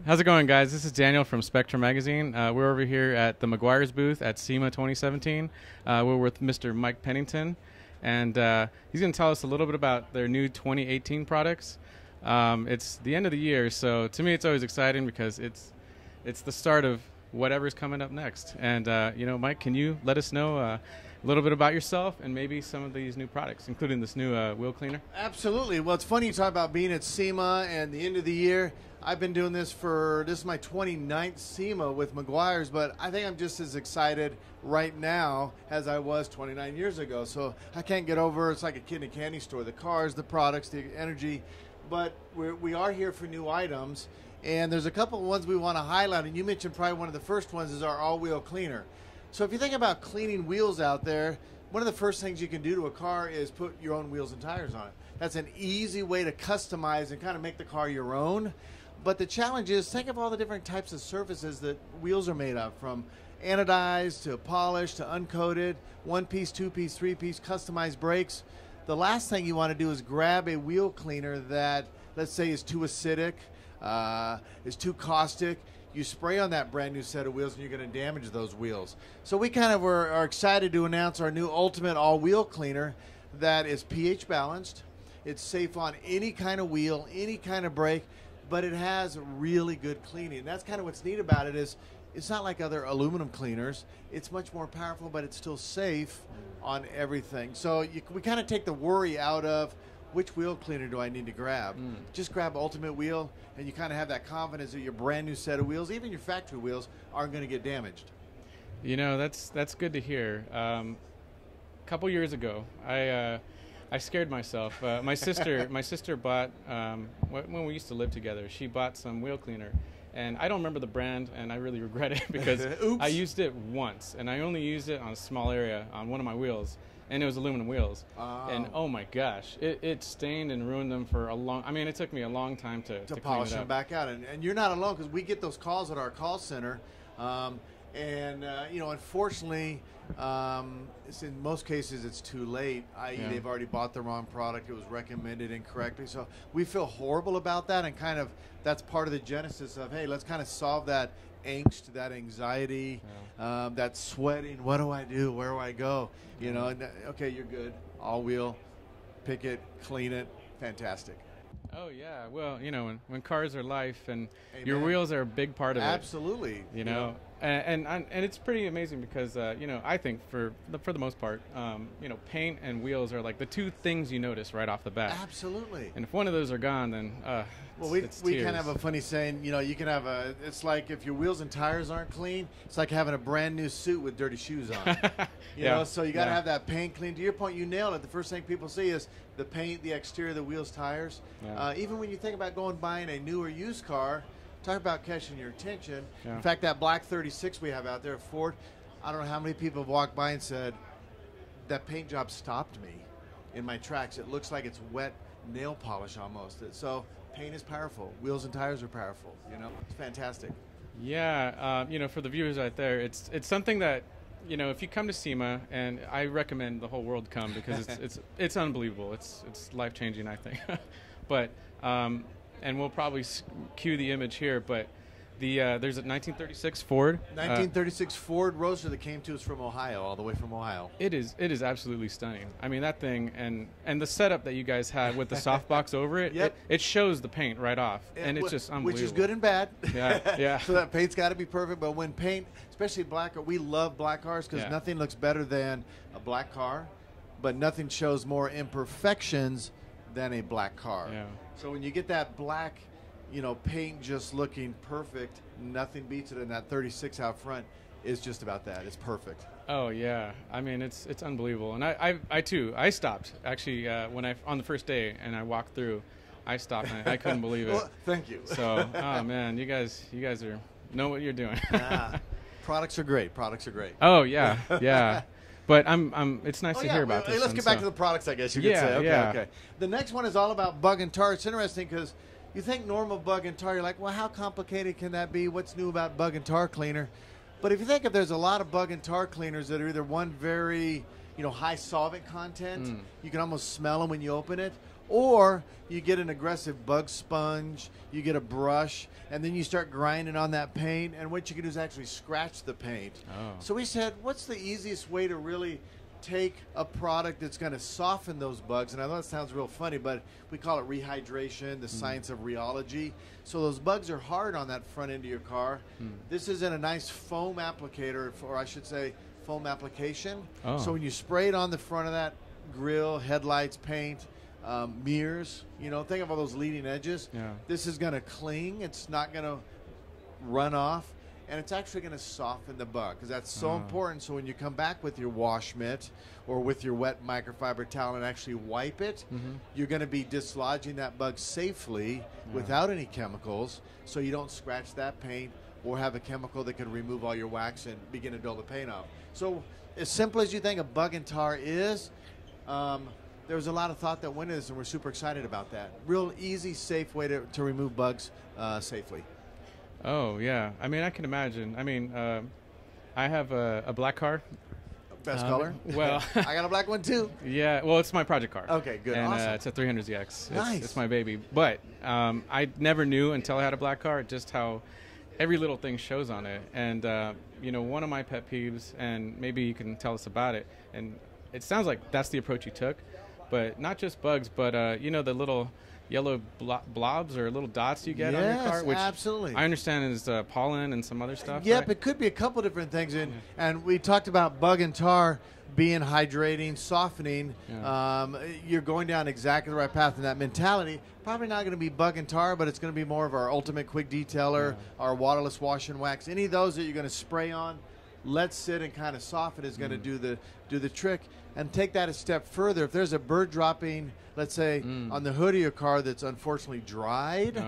How's it going, guys? This is Daniel from Spektrum Magazine. We're over here at the Meguiar's booth at SEMA 2017. We're with Mr. Mike Pennington, and he's going to tell us a little bit about their new 2018 products. It's the end of the year, so to me it's always exciting because it's the start of whatever's coming up next. And, Mike, can you let us know a little bit about yourself and maybe some of these new products, including this new wheel cleaner? Absolutely. Well, it's funny you talk about being at SEMA and the end of the year. I've been doing this this is my 29th SEMA with Meguiar's, but I think I'm just as excited right now as I was 29 years ago. So I can't get over, it's like a kid in a candy store, the cars, the products, the energy. But we are here for new items, and there's a couple of ones we want to highlight, and you mentioned probably one of the first ones is our all-wheel cleaner. So if you think about cleaning wheels out there, one of the first things you can do to a car is put your own wheels and tires on it. That's an easy way to customize and kind of make the car your own. But the challenge is, think of all the different types of surfaces that wheels are made of, from anodized to polished to uncoated, one-piece, two-piece, three-piece, customized brakes. The last thing you want to do is grab a wheel cleaner that, let's say, is too acidic, is too caustic. You spray on that brand new set of wheels and you're going to damage those wheels. So we kind of are excited to announce our new ultimate all-wheel cleaner that is pH balanced. It's safe on any kind of wheel, any kind of brake, but it has really good cleaning. And that's kind of what's neat about it is it's not like other aluminum cleaners. It's much more powerful, but it's still safe on everything. So we kind of take the worry out of which wheel cleaner do I need to grab. Just grab Ultimate Wheel, and you kind of have that confidence that your brand new set of wheels, even your factory wheels, aren't going to get damaged. You know, that's good to hear. A couple years ago, I scared myself. My sister bought, when we used to live together, she bought some wheel cleaner. And I don't remember the brand, and I really regret it because I used it once, and I only used it on a small area on one of my wheels, and it was aluminum wheels. And oh my gosh, it stained and ruined them for a long. I mean, it took me a long time to polish them back out. And you're not alone, because we get those calls at our call center, unfortunately, in most cases it's too late, i.e. they've already bought the wrong product, it was recommended incorrectly. So we feel horrible about that, and kind of that's part of the genesis of, hey, let's kind of solve that angst, that anxiety, that sweating. What do I do? Where do I go? You know, and, okay, you're good. All wheel, pick it, clean it, fantastic. Oh yeah, well, you know, when cars are life, and your wheels are a big part of it. Absolutely. You know, and it's pretty amazing because I think for the most part, paint and wheels are like the two things you notice right off the bat. Absolutely. And if one of those are gone, then we kind of have a funny saying. You know, you can have it's like if your wheels and tires aren't clean, it's like having a brand new suit with dirty shoes on. You know, so you got to have that paint clean. To your point, you nailed it. The first thing people see is the paint, the exterior, the wheels, tires. Even when you think about buying a new or used car, talk about catching your attention. In fact, that black 36 we have out there, Ford, I don't know how many people have walked by and said, that paint job stopped me in my tracks. It looks like it's wet nail polish almost. So paint is powerful. Wheels and tires are powerful. You know, it's fantastic. Yeah, for the viewers out there, it's something that, if you come to SEMA, and I recommend the whole world come because it's unbelievable. It's life-changing, I think. But and we'll probably cue the image here, but there's a 1936 Ford. 1936 Ford Roadster that came to us from Ohio, all the way from Ohio. It is absolutely stunning. I mean, that thing, and the setup that you guys have with the softbox over it, it shows the paint right off, and it's just unbelievable. Which is good and bad. Yeah. So that paint's got to be perfect, but when paint, especially black, we love black cars because nothing looks better than a black car, but nothing shows more imperfections than a black car. So when you get that black, paint just looking perfect, nothing beats it. And that 36 out front is just about that. It's perfect. Oh yeah, I mean it's unbelievable. And I stopped actually on the first day, and I walked through. I stopped and I couldn't believe it. Well, thank you. So oh man, you guys know what you're doing. Products are great. Products are great. Oh yeah, yeah. But it's nice to hear about this. Let's get back to the products, I guess you could say. Okay. The next one is all about bug and tar. It's interesting because you think normal bug and tar, you're like, well, how complicated can that be? What's new about bug and tar cleaner? But if you think there's a lot of bug and tar cleaners that are either one very high solvent content, you can almost smell them when you open it, Or you get an aggressive bug sponge, you get a brush, and then you start grinding on that paint, and what you can do is actually scratch the paint. Oh. So we said, what's the easiest way to really take a product that's going to soften those bugs? And I know it sounds real funny, but we call it rehydration, the science of rheology. So those bugs are hard on that front end of your car. This is in a nice foam applicator, or I should say foam application. Oh. So when you spray it on the front of that grill, headlights, paint, mirrors, you know, think of all those leading edges. Yeah. This is going to cling. It's not going to run off. And it's actually going to soften the bug, because that's so important. So when you come back with your wash mitt or with your wet microfiber towel and actually wipe it, you're going to be dislodging that bug safely without any chemicals, so you don't scratch that paint or have a chemical that could remove all your wax and begin to dull the paint off. So as simple as you think a bug and tar is, there was a lot of thought that went into this, and we're super excited about that. Real easy, safe way to remove bugs safely. Oh, yeah. I mean, I can imagine. I mean, I have a black car. Best color? Well, I got a black one too. Yeah, well, it's my project car. Okay, good. And Awesome. it's a 300ZX. Nice. It's my baby. But I never knew until I had a black car just how every little thing shows on it. And, you know, one of my pet peeves, and maybe you can tell us about it, and it sounds like that's the approach you took, but not just bugs, but, you know, the little yellow blobs or little dots you get on your car, which absolutely. I understand is pollen and some other stuff. Yep, right? it could be a couple different things. And we talked about bug and tar being hydrating, softening. Yeah. You're going down exactly the right path in that mentality. Probably not going to be bug and tar, but it's going to be more of our ultimate quick detailer, our waterless wash and wax. Any of those that you're going to spray on, let sit and kind of soften is going to do the trick. And take that a step further. If there's a bird dropping, let's say, on the hood of your car that's unfortunately dried,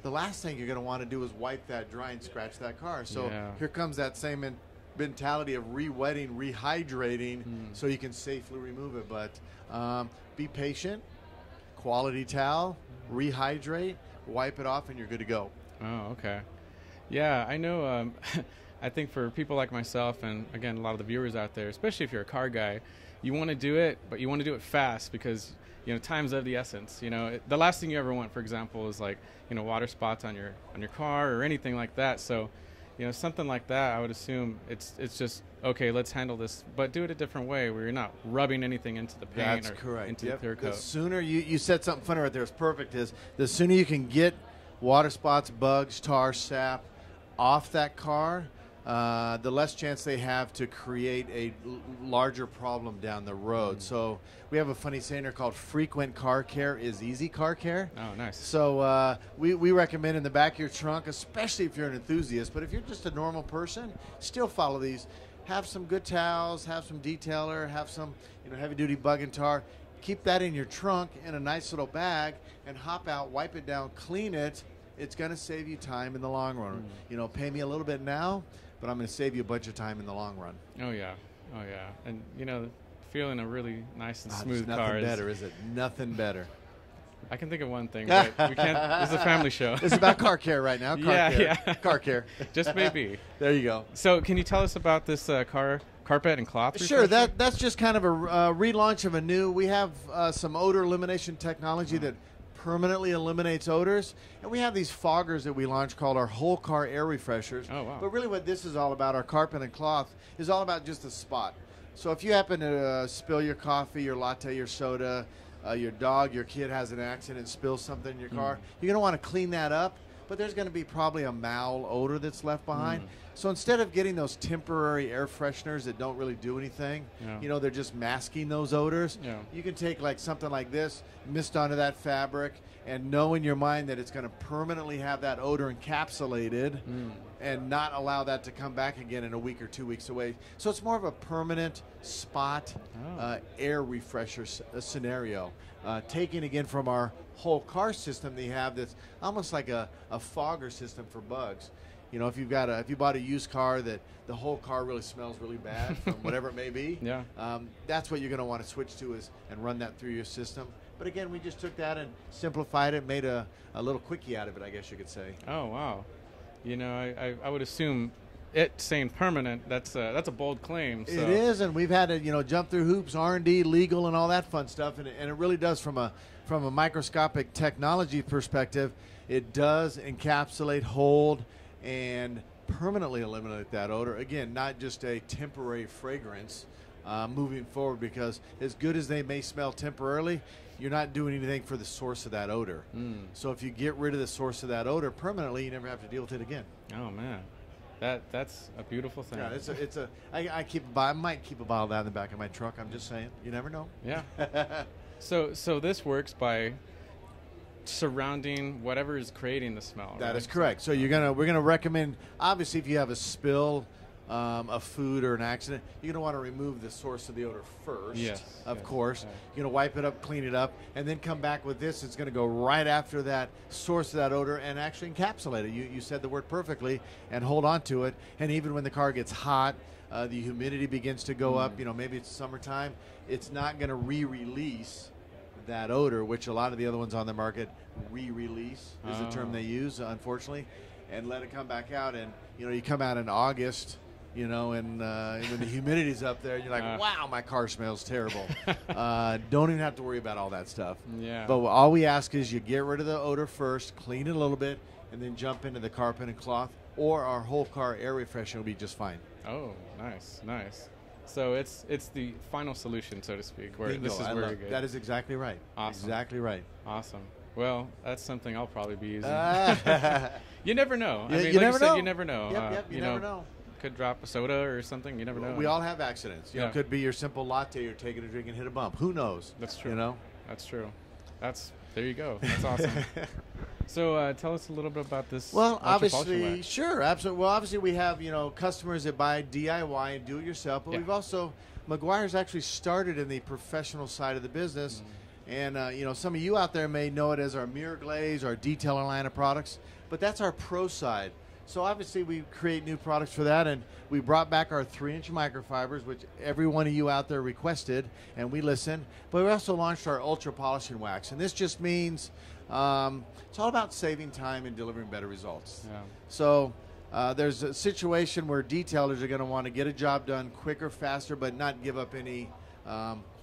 the last thing you're going to want to do is wipe that dry and scratch that car. So here comes that same mentality of re-wetting, rehydrating, so you can safely remove it. But be patient, quality towel, rehydrate, wipe it off, and you're good to go. Oh, okay. Yeah, I know. I think for people like myself, and again, a lot of the viewers out there, especially if you're a car guy, you want to do it, but you want to do it fast because, you know, time's of the essence. You know, the last thing you ever want, for example, is like, you know, water spots on your car or anything like that. So, you know, something like that, I would assume it's just, okay, let's handle this, but do it a different way where you're not rubbing anything into the paint into the clear coat. The sooner you said something funny right there, it's perfect, is the sooner you can get water spots, bugs, tar, sap off that car, the less chance they have to create a larger problem down the road. So we have a funny saying here called frequent car care is easy car care. Oh, nice. So we recommend in the back of your trunk, especially if you're an enthusiast, but if you're just a normal person, still follow these. Have some good towels, have some detailer, have some heavy-duty bug and tar. Keep that in your trunk in a nice little bag and hop out, wipe it down, clean it. It's going to save you time in the long run. You know, pay me a little bit now, but I'm going to save you a bunch of time in the long run. Oh, yeah. Oh, yeah. And, you know, feeling a really nice and smooth car car is... Nothing better, is it? Nothing better. I can think of one thing, but we can't. This is a family show. It's about car care right now. Car care. Yeah. Car care. Just maybe. There you go. So can you tell us about this carpet and cloth? Sure. That's just kind of a relaunch of a new. We have some odor elimination technology that permanently eliminates odors, and we have these foggers that we launched called our whole car air refreshers. Oh, wow. But really what this is all about, our carpet and cloth, is all about just a spot. So if you happen to spill your coffee, your latte, your soda, your dog, your kid has an accident, spills something in your car, you're going to want to clean that up, but there's going to be probably a foul odor that's left behind. So instead of getting those temporary air fresheners that don't really do anything, they're just masking those odors, you can take like something like this, mist onto that fabric, and know in your mind that it's going to permanently have that odor encapsulated and not allow that to come back again in a week or 2 weeks away. So it's more of a permanent spot air refresher scenario. Taking again from our whole car system that you have, that's almost like a fogger system for bugs. You know, if you bought a used car that the whole car really smells really bad from whatever it may be, that's what you're going to want to switch to and run that through your system. But again, we just took that and simplified it, made a little quickie out of it, I guess you could say. Oh, wow. You know, I would assume it saying permanent, that's a bold claim. So. It is, and we've had to jump through hoops, R&D, legal, and all that fun stuff, and it really does from a microscopic technology perspective. It does encapsulate, hold, and permanently eliminate that odor. Again, not just a temporary fragrance moving forward, because as good as they may smell temporarily, you're not doing anything for the source of that odor. So if you get rid of the source of that odor permanently, you never have to deal with it again. Oh man, that's a beautiful thing. Yeah, I keep a bottle. I might keep a bottle down in the back of my truck. I'm just saying, you never know. Yeah. So this works by surrounding whatever is creating the smell. That right? is correct. So we're gonna recommend, obviously, if you have a spill of food or an accident, you're gonna want to remove the source of the odor first. Yes, of yes, course. yeah. You're gonna wipe it up, clean it up, and then come back with this. It's gonna go right after that source of that odor and actually encapsulate it. You said the word perfectly, and hold on to it. And even when the car gets hot, the humidity begins to go up. Maybe it's summertime. It's not gonna re-release that odor, which a lot of the other ones on the market re-release is the term they use, unfortunately, and let it come back out. And you come out in August, and when the humidity's up there, you're like, wow, my car smells terrible. Don't even have to worry about all that stuff. Yeah. But all we ask is you get rid of the odor first, clean it a little bit, and then jump into the carpet and cloth, or our whole car air freshener will be just fine. Oh, nice. So it's the final solution, so to speak. Where Bingo. this is very good. That is exactly right. Awesome. Exactly right. Awesome. Well, that's something I'll probably be using. You never know. I mean, you like never you said, know. you never know. Yep, you never know. Could drop a soda or something. You never know. We all have accidents. Yeah. It could be your simple latte. You're taking a drink and hit a bump. Who knows? That's true. That's true. There you go. That's awesome. So tell us a little bit about this. Well, ultra-polishing obviously, wax. sure, absolutely. Well, obviously, we have customers that buy DIY and do it yourself, but Yeah. we've also Meguiar's actually started in the professional side of the business, and some of you out there may know it as our mirror glaze, our detailer line of products, but that's our pro side. So obviously, we create new products for that, and we brought back our 3-inch microfibers, which every one of you out there requested, and we listened. But we also launched our ultra polishing wax, and this just means it's all about saving time and delivering better results. Yeah. So there's a situation where detailers are going to want to get a job done quicker, faster, but not give up any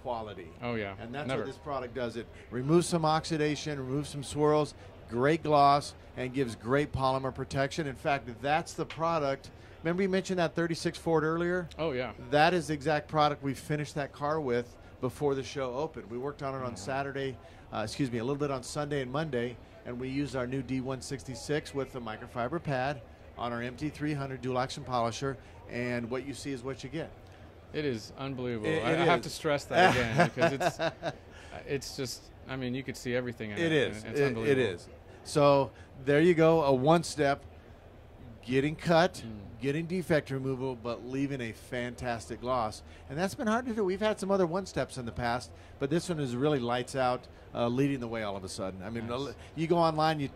quality. Oh yeah. And that's Never. what this product does. It removes some oxidation, removes some swirls, great gloss, and gives great polymer protection. In fact, that's the product. Remember you mentioned that 36 Ford earlier? Oh yeah. That is the exact product we finished that car with before the show opened. We worked on it on Saturday, a little bit on Sunday and Monday, and we used our new D166 with the microfiber pad on our MT300 dual action polisher, and what you see is what you get. It is unbelievable. It I have to stress that again because it's just, I mean, you could see everything in it. It is. It's unbelievable. It is. So there you go, a one-step, getting cut, getting defect removal, but leaving a fantastic gloss. And that's been hard to do. We've had some other one-steps in the past, but this one is really lights out, leading the way all of a sudden. I mean, Nice. you go online, you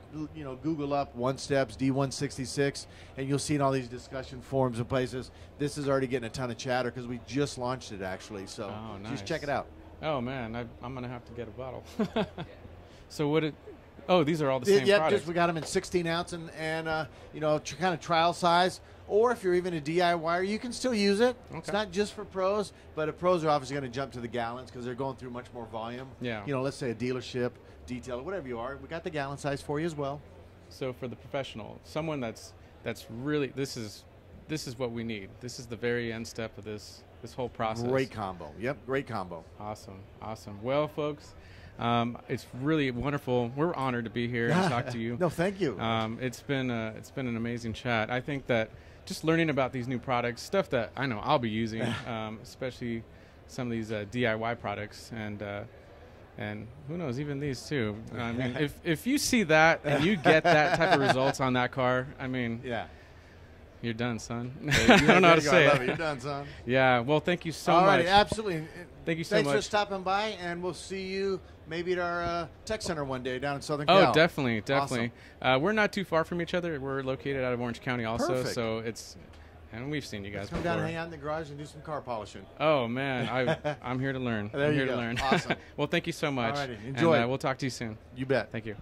Google up one-steps, D166, and you'll see in all these discussion forums and places, this is already getting a ton of chatter because we just launched it, actually. So just check it out. Oh, man, I'm going to have to get a bottle. So these are all the same products. Just we got them in 16 ounce and kind of trial size. Or if you're even a DIYer, you can still use it. Okay. It's not just for pros, but the pros are obviously going to jump to the gallons because they're going through much more volume. Yeah. Let's say a dealership, detailer, whatever you are, we got the gallon size for you as well. So for the professional, someone that's really this is what we need. This is the very end step of this whole process. Great combo. Yep, great combo. Awesome. Well, folks, it's really wonderful. We're honored to be here and talk to you. No, thank you. It's been an amazing chat. I think that just learning about these new products, stuff that I know I'll be using, especially some of these DIY products, and who knows, even these too. I mean, if you see that and you get that type of results on that car, I mean, yeah, you're done, son. I don't know how to say I love it. You're done, son. Yeah. Well, thank you so All much. right, absolutely. Thank you so Thanks much. for stopping by, and we'll see you maybe at our tech center one day down in Southern Oh, Cal. definitely. Awesome. We're not too far from each other. We're located out of Orange County also, Perfect. so and we've seen you guys Come before. down and hang out in the garage and do some car polishing. Oh man, I'm here to learn. There I'm you here go. to learn. Awesome. Well, thank you so much. Alrighty, enjoy. And we'll talk to you soon. You bet. Thank you.